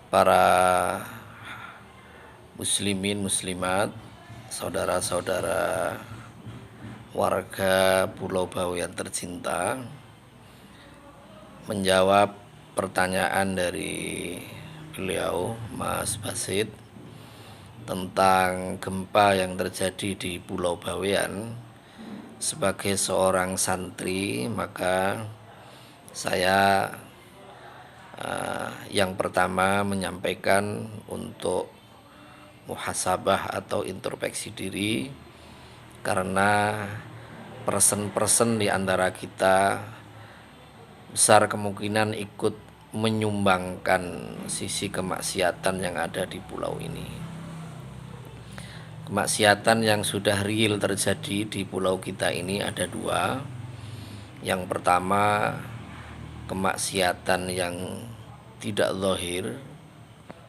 para muslimin muslimat, saudara-saudara warga Pulau Bawean tercinta, menjawab pertanyaan dari beliau Mas Basit tentang gempa yang terjadi di Pulau Bawean. Sebagai seorang santri, maka saya yang pertama menyampaikan untuk muhasabah atau introspeksi diri, karena person-person di antara kita besar kemungkinan ikut menyumbangkan sisi kemaksiatan yang ada di pulau ini. Kemaksiatan yang sudah real terjadi di pulau kita ini ada dua. Yang pertama, kemaksiatan yang tidak zahir,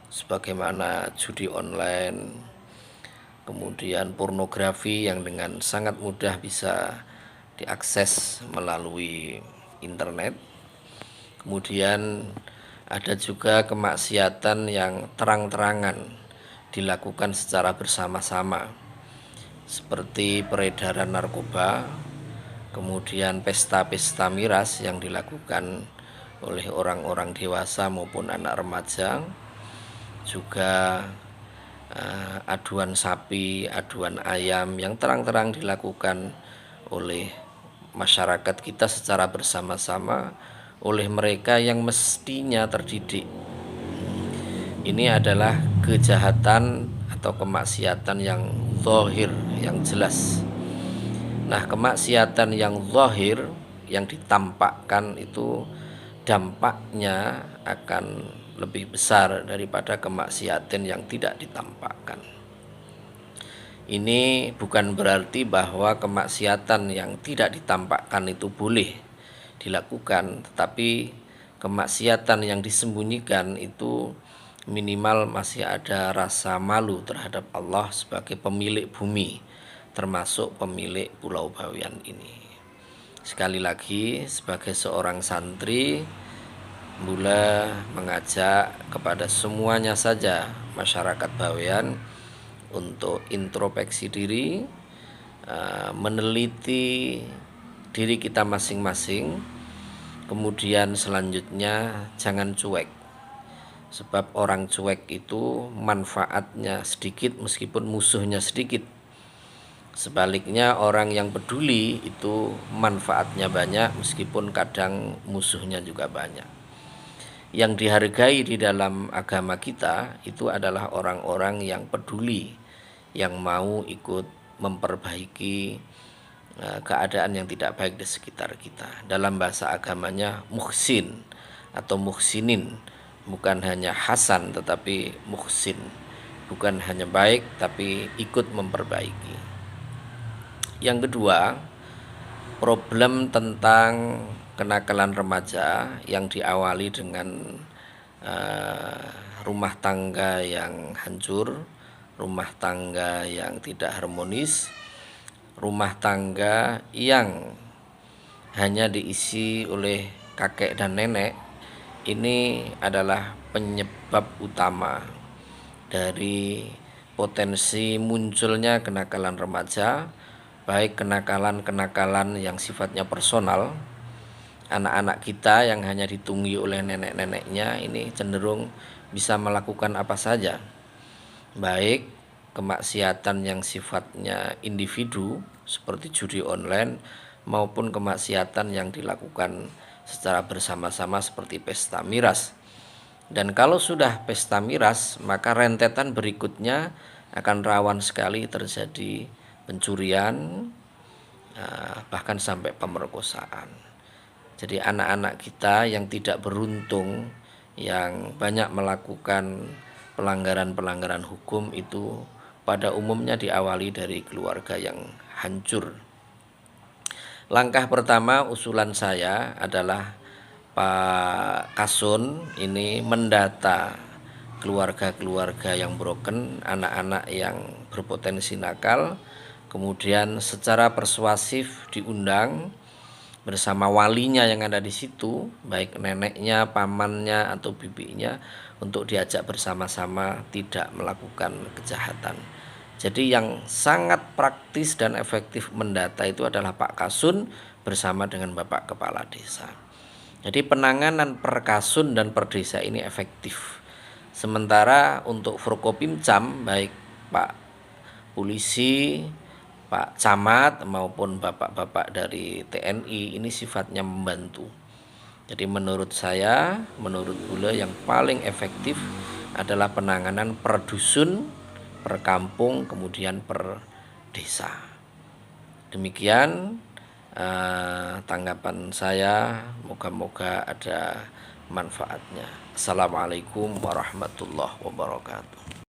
sebagaimana judi online, kemudian pornografi yang dengan sangat mudah bisa diakses melalui internet. Kemudian ada juga kemaksiatan yang terang-terangan dilakukan secara bersama-sama, seperti peredaran narkoba, kemudian pesta-pesta miras yang dilakukan oleh orang-orang dewasa maupun anak remaja, juga aduan sapi, aduan ayam yang terang-terang dilakukan oleh masyarakat kita secara bersama-sama oleh mereka yang mestinya terdidik. Ini adalah kejahatan atau kemaksiatan yang zahir, yang jelas. Nah, kemaksiatan yang zahir, yang ditampakkan itu dampaknya akan lebih besar daripada kemaksiatan yang tidak ditampakkan. Ini bukan berarti bahwa kemaksiatan yang tidak ditampakkan itu boleh dilakukan, tetapi kemaksiatan yang disembunyikan itu minimal masih ada rasa malu terhadap Allah sebagai pemilik bumi, termasuk pemilik Pulau Bawean ini. Sekali lagi, sebagai seorang santri, mula mengajak kepada semuanya saja masyarakat Bawean untuk introspeksi diri, meneliti diri kita masing-masing. Kemudian selanjutnya jangan cuek, sebab orang cuek itu manfaatnya sedikit meskipun musuhnya sedikit. Sebaliknya orang yang peduli itu manfaatnya banyak meskipun kadang musuhnya juga banyak. Yang dihargai di dalam agama kita itu adalah orang-orang yang peduli, yang mau ikut memperbaiki keadaan yang tidak baik di sekitar kita. Dalam bahasa agamanya muhsin atau muhsinin, bukan hanya hasan tetapi muhsin, bukan hanya baik tapi ikut memperbaiki. Yang kedua, problem tentang kenakalan remaja yang diawali dengan rumah tangga yang hancur, rumah tangga yang tidak harmonis, rumah tangga yang hanya diisi oleh kakek dan nenek. Ini adalah penyebab utama dari potensi munculnya kenakalan remaja, baik kenakalan-kenakalan yang sifatnya personal. Anak-anak kita yang hanya ditunggu oleh nenek-neneknya ini cenderung bisa melakukan apa saja, baik kemaksiatan yang sifatnya individu seperti judi online maupun kemaksiatan yang dilakukan secara bersama-sama seperti pesta miras. Dan kalau sudah pesta miras, maka rentetan berikutnya akan rawan sekali terjadi pencurian, bahkan sampai pemerkosaan. Jadi anak-anak kita yang tidak beruntung, yang banyak melakukan pelanggaran-pelanggaran hukum itu pada umumnya diawali dari keluarga yang hancur. Langkah pertama usulan saya adalah Pak Kasun ini mendata keluarga-keluarga yang broken, anak-anak yang berpotensi nakal, kemudian secara persuasif diundang bersama walinya yang ada di situ, baik neneknya, pamannya, atau bibinya, untuk diajak bersama-sama tidak melakukan kejahatan. Jadi yang sangat praktis dan efektif mendata itu adalah Pak Kasun bersama dengan Bapak Kepala Desa. Jadi penanganan per Kasun dan per desa ini efektif. Sementara untuk Forkopimcam, baik Pak Polisi, Pak Camat maupun bapak-bapak dari TNI ini sifatnya membantu. Jadi menurut saya, menurut Bule yang paling efektif adalah penanganan per dusun, per kampung, kemudian per desa. Demikian tanggapan saya, moga-moga ada manfaatnya. Assalamualaikum warahmatullahi wabarakatuh.